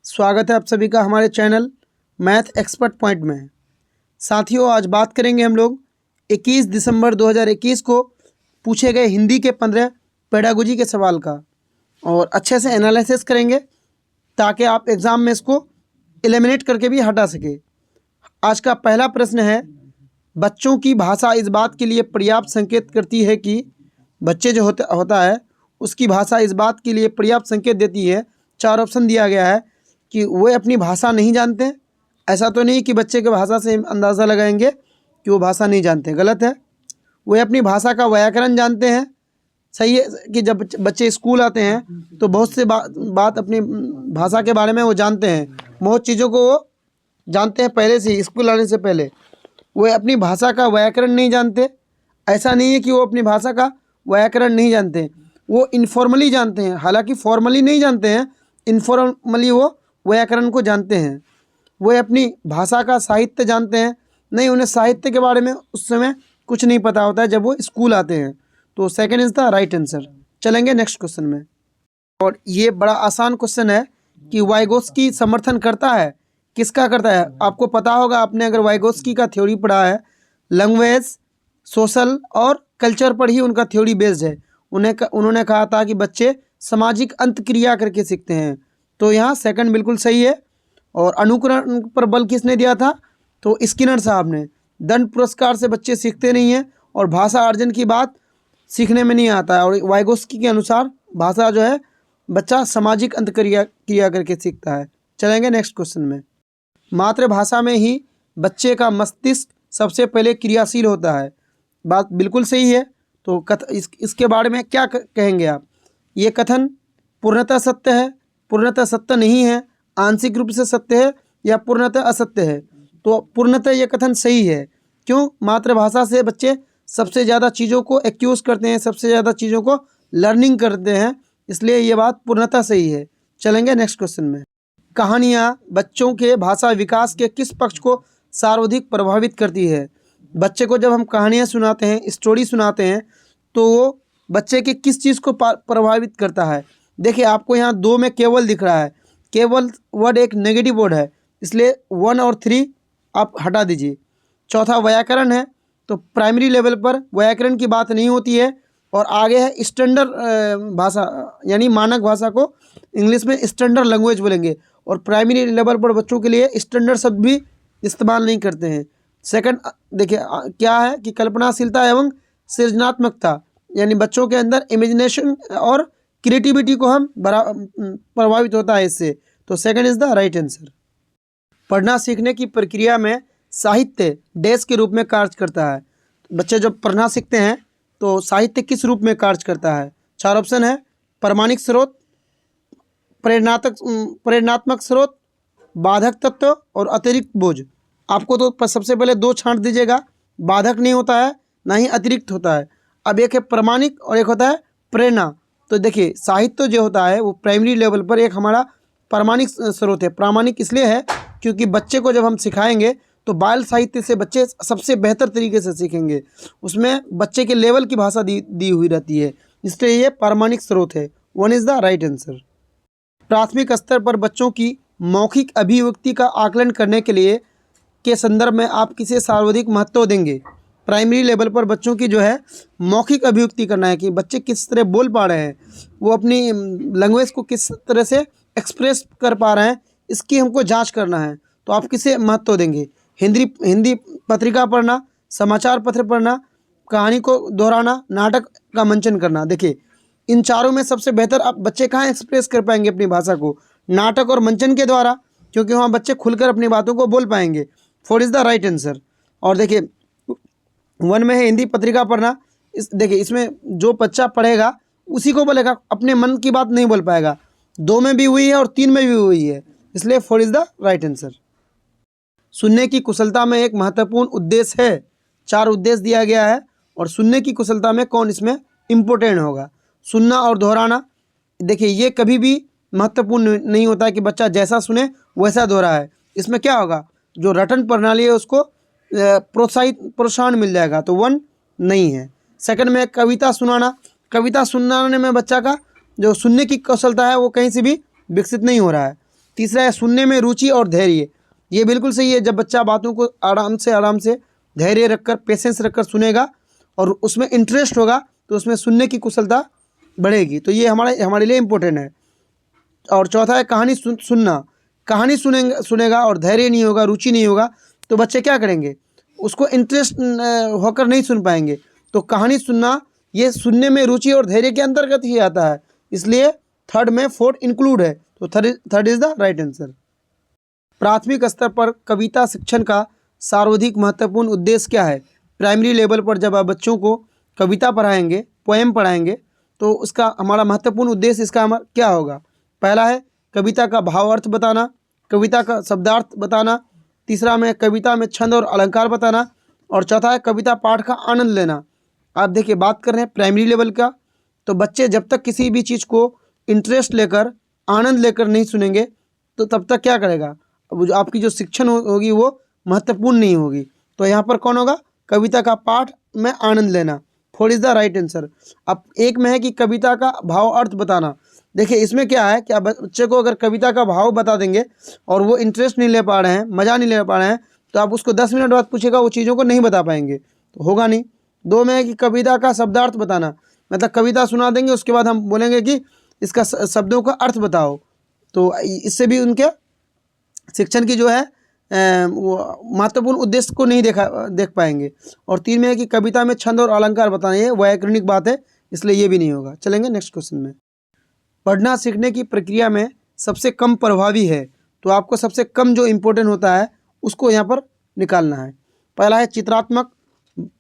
स्वागत है आप सभी का हमारे चैनल मैथ एक्सपर्ट पॉइंट में। साथियों, आज बात करेंगे हम लोग 21 दिसंबर 2021 को पूछे गए हिंदी के 15 पेडागोजी के सवाल का और अच्छे से एनालिसिस करेंगे ताकि आप एग्ज़ाम में इसको एलिमिनेट करके भी हटा सके। आज का पहला प्रश्न है, बच्चों की भाषा इस बात के लिए पर्याप्त संकेत करती है कि बच्चे जो होता है उसकी भाषा इस बात के लिए पर्याप्त संकेत देती है। 4 ऑप्शन दिया गया है कि वे अपनी भाषा नहीं जानते। ऐसा तो नहीं कि बच्चे की भाषा से अंदाज़ा लगाएंगे कि वो भाषा नहीं जानते, गलत है। वे अपनी भाषा का व्याकरण जानते हैं। सही है कि जब बच्चे स्कूल आते हैं तो बहुत से बात अपनी भाषा के बारे में वो जानते हैं, बहुत चीज़ों को वो जानते हैं पहले से ही, स्कूल आने से पहले। वे अपनी भाषा का व्याकरण नहीं जानते। ऐसा नहीं है कि वो अपनी भाषा का व्याकरण नहीं जानते, वो इनफॉर्मली जानते हैं। हालांकि फॉर्मली नहीं जानते हैं, इनफॉर्मली वो व्याकरण को जानते हैं। वे अपनी भाषा का साहित्य जानते हैं। नहीं, उन्हें साहित्य के बारे में उस समय कुछ नहीं पता होता है जब वो स्कूल आते हैं। तो second is the right answer. चलेंगे नेक्स्ट क्वेश्चन में, और ये बड़ा आसान क्वेश्चन है कि वाइगोत्स्की समर्थन करता है, किसका करता है? आपको पता होगा, आपने अगर वाइगोत्स्की का थ्योरी पढ़ा है, लैंग्वेज, सोशल और कल्चर पर ही उनका थ्योरी बेस्ड है। उन्होंने कहा था कि बच्चे सामाजिक अंतक्रिया करके सीखते हैं। तो यहाँ सेकंड बिल्कुल सही है। और अनुकरण पर बल किसने दिया था? तो स्किनर साहब ने। दंड पुरस्कार से बच्चे सीखते नहीं हैं और भाषा अर्जन की बात सीखने में नहीं आता है। और वाइगोत्स्की के अनुसार भाषा जो है बच्चा सामाजिक अंतक्रिया करके सीखता है। चलेंगे नेक्स्ट क्वेश्चन में। मातृभाषा में ही बच्चे का मस्तिष्क सबसे पहले क्रियाशील होता है। बात बिल्कुल सही है। तो इसके बारे में क्या कहेंगे आप? ये कथन पूर्णतः सत्य है, पूर्णतः सत्य नहीं है, आंशिक रूप से सत्य है या पूर्णतः असत्य है? तो पूर्णतः ये कथन सही है। क्यों? मातृभाषा से बच्चे सबसे ज़्यादा चीज़ों को एक्यूज करते हैं, सबसे ज़्यादा चीज़ों को लर्निंग करते हैं, इसलिए ये बात पूर्णतः सही है। चलेंगे नेक्स्ट क्वेश्चन में। कहानियाँ बच्चों के भाषा विकास के किस पक्ष को सर्वाधिक प्रभावित करती है? बच्चे को जब हम कहानियाँ सुनाते हैं, स्टोरी सुनाते हैं, तो वो बच्चे के किस चीज़ को प्रभावित करता है? देखिए, आपको यहाँ 2 में केवल दिख रहा है। केवल वर्ड एक नेगेटिव वर्ड है, इसलिए 1 और 3 आप हटा दीजिए। चौथा व्याकरण है, तो प्राइमरी लेवल पर व्याकरण की बात नहीं होती है। और आगे है स्टैंडर्ड भाषा, यानी मानक भाषा को इंग्लिश में स्टैंडर्ड लैंग्वेज बोलेंगे। और प्राइमरी लेवल पर बच्चों के लिए स्टैंडर्ड शब्द भी इस्तेमाल नहीं करते हैं। सेकंड देखिए क्या है कि कल्पनाशीलता एवं सृजनात्मकता, यानी बच्चों के अंदर इमेजिनेशन और क्रिएटिविटी को हम प्रभावित होता है इससे। तो second is the right answer. पढ़ना सीखने की प्रक्रिया में साहित्य डैश के रूप में कार्य करता है। बच्चे जब पढ़ना सीखते हैं तो साहित्य किस रूप में कार्य करता है? 4 ऑप्शन है। प्रामाणिक स्रोत, प्रेरणात्मक स्रोत, बाधक तत्व और अतिरिक्त बोझ। आपको तो सबसे पहले 2 छांट दीजिएगा। बाधक नहीं होता है, ना ही अतिरिक्त होता है। अब एक है प्रामाणिक और एक होता है प्रेरणा। तो देखिए, साहित्य जो होता है वो प्राइमरी लेवल पर एक हमारा प्रामाणिक स्रोत है। प्रामाणिक इसलिए है क्योंकि बच्चे को जब हम सिखाएंगे तो बाल साहित्य से बच्चे सबसे बेहतर तरीके से सीखेंगे। उसमें बच्चे के लेवल की भाषा दी हुई रहती है, इसलिए ये प्रामाणिक स्रोत है। 1 इज़ द राइट आंसर। प्राथमिक स्तर पर बच्चों की मौखिक अभिव्यक्ति का आकलन करने के लिए के संदर्भ में आप किसे सर्वाधिक महत्व देंगे? प्राइमरी लेवल पर बच्चों की जो है मौखिक अभिव्यक्ति करना है कि बच्चे किस तरह बोल पा रहे हैं, वो अपनी लैंग्वेज को किस तरह से एक्सप्रेस कर पा रहे हैं, इसकी हमको जांच करना है। तो आप किसे महत्व देंगे? हिंदी पत्रिका पढ़ना, समाचार पत्र पढ़ना, कहानी को दोहराना, नाटक का मंचन करना। देखिए, इन चारों में सबसे बेहतर आप बच्चे कहाँ एक्सप्रेस कर पाएंगे अपनी भाषा को? नाटक और मंचन के द्वारा, क्योंकि वहाँ बच्चे खुलकर अपनी बातों को बोल पाएंगे। 4 इज़ द राइट आंसर। और देखिए 1 में है हिंदी पत्रिका पढ़ना। देखिए, इसमें जो बच्चा पढ़ेगा उसी को बोलेगा, अपने मन की बात नहीं बोल पाएगा। 2 में भी हुई है और 3 में भी हुई है, इसलिए 4 इज़ द राइट आंसर। सुनने की कुशलता में एक महत्वपूर्ण उद्देश्य है। 4 उद्देश्य दिया गया है और सुनने की कुशलता में कौन इसमें इम्पोर्टेंट होगा? सुनना और दोहराना। देखिए, ये कभी भी महत्वपूर्ण नहीं होता है कि बच्चा जैसा सुने वैसा दोहराए। इसमें क्या होगा, जो रटन प्रणाली है उसको प्रोत्साहन मिल जाएगा। तो 1 नहीं है। सेकंड में कविता सुनाना। कविता सुनाने में बच्चा का जो सुनने की कौशलता है वो कहीं से भी विकसित नहीं हो रहा है। तीसरा है सुनने में रुचि और धैर्य। ये बिल्कुल सही है, जब बच्चा बातों को आराम से धैर्य रखकर, पेशेंस रखकर सुनेगा और उसमें इंटरेस्ट होगा तो उसमें सुनने की कुशलता बढ़ेगी। तो ये हमारे लिए इम्पोर्टेंट है। और चौथा है कहानी सुनना। कहानी सुनेगा और धैर्य नहीं होगा, रुचि नहीं होगा तो बच्चे क्या करेंगे, उसको इंटरेस्ट होकर नहीं सुन पाएंगे। तो कहानी सुनना ये सुनने में रुचि और धैर्य के अंतर्गत ही आता है, इसलिए थर्ड में फोर्थ इंक्लूड है। तो third is the right answer. प्राथमिक स्तर पर कविता शिक्षण का सर्वाधिक महत्वपूर्ण उद्देश्य क्या है? प्राइमरी लेवल पर जब आप बच्चों को कविता पढ़ाएंगे, पोएम पढ़ाएंगे, तो उसका हमारा महत्वपूर्ण उद्देश्य इसका क्या होगा? पहला है कविता का भाव अर्थ बताना, कविता का शब्दार्थ बताना, तीसरा में कविता में छंद और अलंकार बताना, और चौथा है कविता पाठ का आनंद लेना। आप देखिए, बात कर रहे हैं प्राइमरी लेवल का, तो बच्चे जब तक किसी भी चीज़ को इंटरेस्ट लेकर, आनंद लेकर नहीं सुनेंगे तो तब तक क्या करेगा, आपकी जो शिक्षण होगी वो महत्वपूर्ण नहीं होगी। तो यहाँ पर कौन होगा? कविता का पाठ में आनंद लेना। Four is the right answer. अब एक में है कि कविता का भाव अर्थ बताना। देखिए इसमें क्या है कि आप बच्चे को अगर कविता का भाव बता देंगे और वो इंटरेस्ट नहीं ले पा रहे हैं, मज़ा नहीं ले पा रहे हैं, तो आप उसको 10 मिनट बाद पूछेगा, वो चीज़ों को नहीं बता पाएंगे, तो होगा नहीं। दो में है कि कविता का शब्दार्थ बताना, मतलब कविता सुना देंगे, उसके बाद हम बोलेंगे कि इसका शब्दों का अर्थ बताओ, तो इससे भी उनके शिक्षण की जो है वो महत्वपूर्ण उद्देश्य को नहीं देख पाएंगे। और तीन में है कि कविता में छंद और अलंकार बताना, ये व्याकरणिक बात है, इसलिए ये भी नहीं होगा। चलेंगे नेक्स्ट क्वेश्चन में। पढ़ना सीखने की प्रक्रिया में सबसे कम प्रभावी है, तो आपको सबसे कम जो इम्पोर्टेंट होता है उसको यहाँ पर निकालना है। पहला है चित्रात्मक।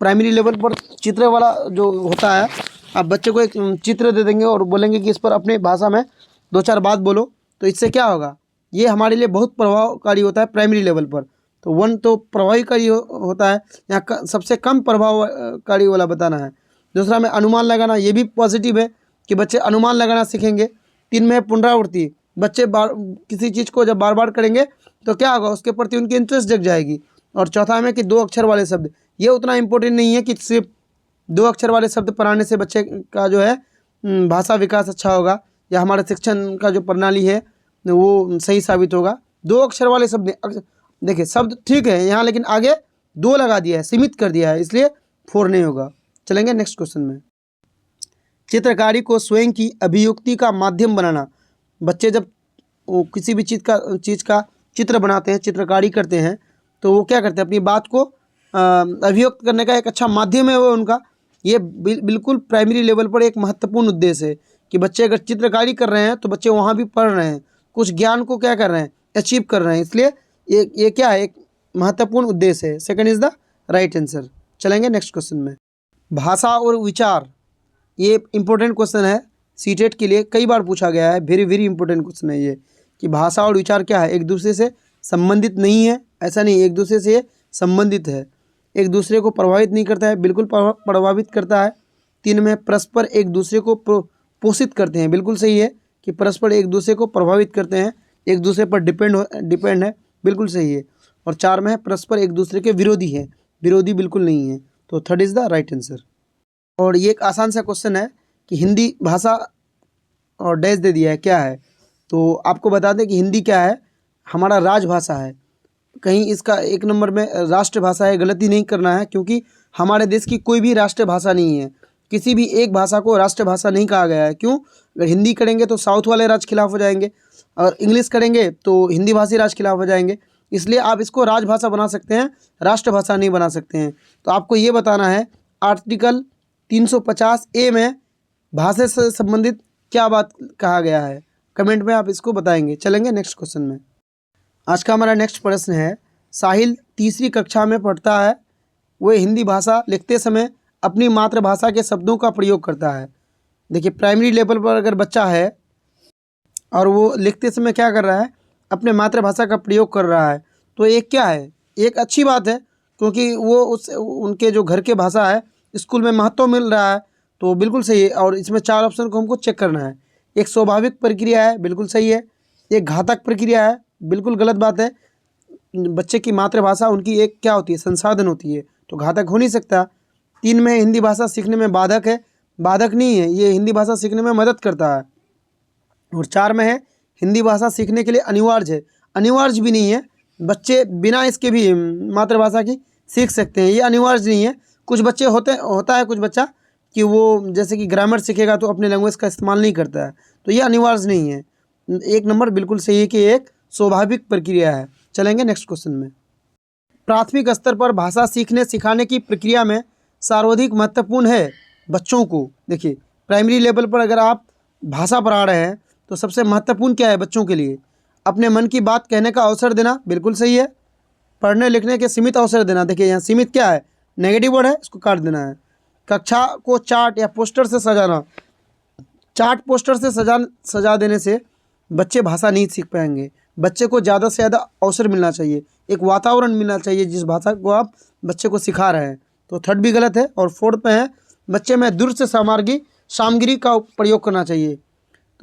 प्राइमरी लेवल पर चित्र वाला जो होता है, आप बच्चे को एक चित्र दे देंगे और बोलेंगे कि इस पर अपने भाषा में 2-4 बात बोलो, तो इससे क्या होगा, ये हमारे लिए बहुत प्रभावकारी होता है प्राइमरी लेवल पर। तो 1 तो प्रभावकारी होता है, यहाँ सबसे कम प्रभावकारी वाला बताना है। दूसरा में अनुमान लगाना, ये भी पॉजिटिव है कि बच्चे अनुमान लगाना सीखेंगे। 3 में पुनरावृत्ति, बच्चे किसी चीज़ को जब बार बार करेंगे तो क्या होगा, उसके प्रति उनकी इंटरेस्ट जग जाएगी। और चौथा में कि 2 अक्षर वाले शब्द, ये उतना इम्पोर्टेंट नहीं है कि सिर्फ 2 अक्षर वाले शब्द पढ़ाने से बच्चे का जो है भाषा विकास अच्छा होगा या हमारे शिक्षण का जो प्रणाली है वो सही साबित होगा। 2 अक्षर वाले शब्द, देखिए शब्द ठीक है यहाँ, लेकिन आगे 2 लगा दिया है, सीमित कर दिया है, इसलिए 4 नहीं होगा। चलेंगे नेक्स्ट क्वेश्चन में। चित्रकारी को स्वयं की अभिव्यक्ति का माध्यम बनाना। बच्चे जब किसी भी चीज़ का चित्र बनाते हैं, चित्रकारी करते हैं, तो वो क्या करते हैं, अपनी बात को अभिव्यक्त करने का एक अच्छा माध्यम है वो उनका। ये बिल्कुल प्राइमरी लेवल पर एक महत्वपूर्ण उद्देश्य है कि बच्चे अगर चित्रकारी कर रहे हैं तो बच्चे वहाँ भी पढ़ रहे हैं, कुछ ज्ञान को क्या कर रहे हैं, अचीव कर रहे हैं, इसलिए ये क्या है, एक महत्वपूर्ण उद्देश्य है। Second is the right answer. चलेंगे नेक्स्ट क्वेश्चन में। भाषा और विचार, ये इंपॉर्टेंट क्वेश्चन है, सीटेट के लिए कई बार पूछा गया है, वेरी वेरी इंपॉर्टेंट क्वेश्चन है ये, कि भाषा और विचार क्या है, एक दूसरे से संबंधित नहीं है, ऐसा नहीं, एक दूसरे से संबंधित है। एक दूसरे को प्रभावित नहीं करता है, बिल्कुल प्रभावित करता है। 3 में परस्पर एक दूसरे को पोषित करते हैं, बिल्कुल सही है कि परस्पर एक दूसरे को प्रभावित करते हैं, एक दूसरे पर डिपेंड है, बिल्कुल सही है। और 4 में है परस्पर एक दूसरे के विरोधी है, विरोधी बिल्कुल नहीं है। तो third is the right answer. और ये एक आसान सा क्वेश्चन है कि हिंदी भाषा और डैश दे दिया है, क्या है, तो आपको बता दें कि हिंदी क्या है, हमारा राजभाषा है। कहीं इसका 1 नंबर में राष्ट्रभाषा है, गलती नहीं करना है, क्योंकि हमारे देश की कोई भी राष्ट्रभाषा नहीं है, किसी भी एक भाषा को राष्ट्रभाषा नहीं कहा गया है। क्यों? अगर हिंदी करेंगे तो साउथ वाले राज्य खिलाफ हो जाएंगे, और इंग्लिश करेंगे तो हिंदी भाषी राज्य खिलाफ हो जाएंगे, इसलिए आप इसको राजभाषा बना सकते हैं, राष्ट्रभाषा नहीं बना सकते हैं। तो आपको ये बताना है आर्टिकल 350A में भाषा से संबंधित क्या बात कहा गया है, कमेंट में आप इसको बताएंगे। चलेंगे नेक्स्ट क्वेश्चन में। आज का हमारा नेक्स्ट प्रश्न है, साहिल तीसरी कक्षा में पढ़ता है, वह हिंदी भाषा लिखते समय अपनी मातृभाषा के शब्दों का प्रयोग करता है। देखिए प्राइमरी लेवल पर अगर बच्चा है और वो लिखते समय क्या कर रहा है, अपने मातृभाषा का प्रयोग कर रहा है, तो एक क्या है, एक अच्छी बात है, क्योंकि वो उनके जो घर के भाषा है स्कूल में महत्व मिल रहा है, तो बिल्कुल सही है। और इसमें 4 ऑप्शन को हमको चेक करना है। एक स्वाभाविक प्रक्रिया है, बिल्कुल सही है। एक घातक प्रक्रिया है, बिल्कुल गलत बात है। बच्चे की मातृभाषा उनकी एक क्या होती है, संसाधन होती है, तो घातक हो नहीं सकता। 3 में हिंदी भाषा सीखने में बाधक है, बाधक नहीं है, ये हिंदी भाषा सीखने में मदद करता है। और 4 में है हिंदी भाषा सीखने के लिए अनिवार्य है, अनिवार्य भी नहीं है, बच्चे बिना इसके भी मातृभाषा की सीख सकते हैं, ये अनिवार्य नहीं है। कुछ बच्चे होता है कुछ बच्चा कि वो जैसे कि ग्रामर सीखेगा तो अपने लैंग्वेज का इस्तेमाल नहीं करता है, तो ये अनिवार्य नहीं है। एक नंबर बिल्कुल सही है कि एक स्वाभाविक प्रक्रिया है। चलेंगे नेक्स्ट क्वेश्चन में। प्राथमिक स्तर पर भाषा सीखने सिखाने की प्रक्रिया में सर्वाधिक महत्वपूर्ण है बच्चों को। देखिए, प्राइमरी लेवल पर अगर आप भाषा पढ़ा रहे हैं तो सबसे महत्वपूर्ण क्या है बच्चों के लिए? अपने मन की बात कहने का अवसर देना, बिल्कुल सही है। पढ़ने लिखने के सीमित अवसर देना, देखिए यहाँ सीमित क्या है, नेगेटिव वर्ड है, इसको काट देना है। कक्षा को चार्ट या पोस्टर से सजाना, चार्ट पोस्टर से सजा देने से बच्चे भाषा नहीं सीख पाएंगे। बच्चे को ज़्यादा से ज़्यादा अवसर मिलना चाहिए, एक वातावरण मिलना चाहिए जिस भाषा को आप बच्चे को सिखा रहे हैं। तो थर्ड भी गलत है। और फोर्थ पे है बच्चे में दूर से सामग्री का प्रयोग करना चाहिए।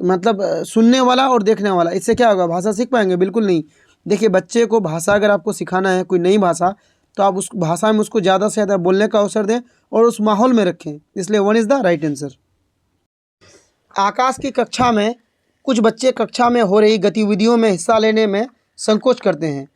तो मतलब सुनने वाला और देखने वाला, इससे क्या होगा, भाषा सीख पाएंगे? बिल्कुल नहीं। देखिए, बच्चे को भाषा अगर आपको सिखाना है, कोई नई भाषा, तो आप उस भाषा में उसको ज़्यादा से ज़्यादा बोलने का अवसर दें और उस माहौल में रखें। इसलिए 1 इज़ द राइट आंसर। आकाश की कक्षा में कुछ बच्चे कक्षा में हो रही गतिविधियों में हिस्सा लेने में संकोच करते हैं।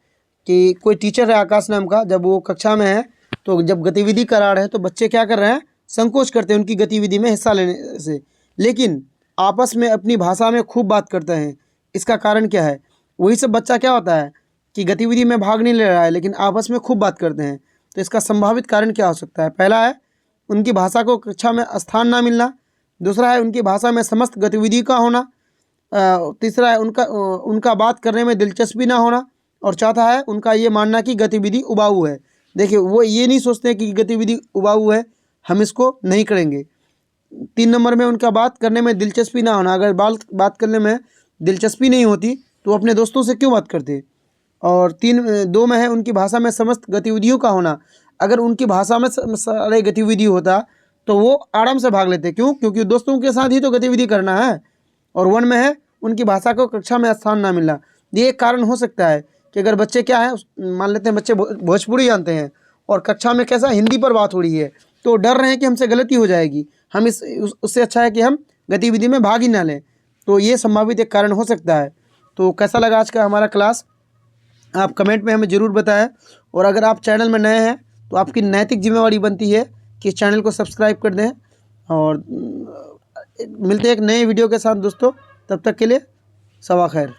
कि कोई टीचर है आकाश नाम का, जब वो कक्षा में है तो जब गतिविधि करा रहे हैं तो बच्चे क्या कर रहे हैं, संकोच करते हैं उनकी गतिविधि में हिस्सा लेने से, लेकिन आपस में अपनी भाषा में खूब बात करते हैं। इसका कारण क्या है? वही सब बच्चा क्या होता है कि गतिविधि में भाग नहीं ले रहा है लेकिन आपस में खूब बात करते हैं। तो इसका संभावित कारण क्या हो सकता है? पहला है उनकी भाषा को कक्षा में स्थान ना मिलना, दूसरा है उनकी भाषा में समस्त गतिविधि का होना, तीसरा है उनका बात करने में दिलचस्पी ना होना, और चौथा है उनका ये मानना कि गतिविधि उबाऊ है। देखिए, वो ये नहीं सोचते कि गतिविधि उबाऊ है, हम इसको नहीं करेंगे। 3 नंबर में उनका बात करने में दिलचस्पी ना होना, अगर बात करने में दिलचस्पी नहीं होती तो अपने दोस्तों से क्यों बात करते। और 2 में है उनकी भाषा में समस्त गतिविधियों का होना, अगर उनकी भाषा में सारे गतिविधि होता तो वो आराम से भाग लेते। क्यों? क्योंकि दोस्तों के साथ ही तो गतिविधि करना है। और 1 में है उनकी भाषा को कक्षा में स्थान ना मिलना। ये एक कारण हो सकता है कि अगर बच्चे क्या है, मान लेते हैं बच्चे भोजपुरी जानते हैं और कक्षा में कैसा हिंदी पर बात हो रही है, तो डर रहे हैं कि हमसे गलती हो जाएगी, हम उससे अच्छा है कि हम गतिविधि में भाग ही ना लें। तो ये संभावित एक कारण हो सकता है। तो कैसा लगा आज का हमारा क्लास, आप कमेंट में हमें ज़रूर बताएं। और अगर आप चैनल में नए हैं तो आपकी नैतिक जिम्मेवारी बनती है कि चैनल को सब्सक्राइब कर दें। और मिलते हैं एक नए वीडियो के साथ दोस्तों, तब तक के लिए सबा खैर।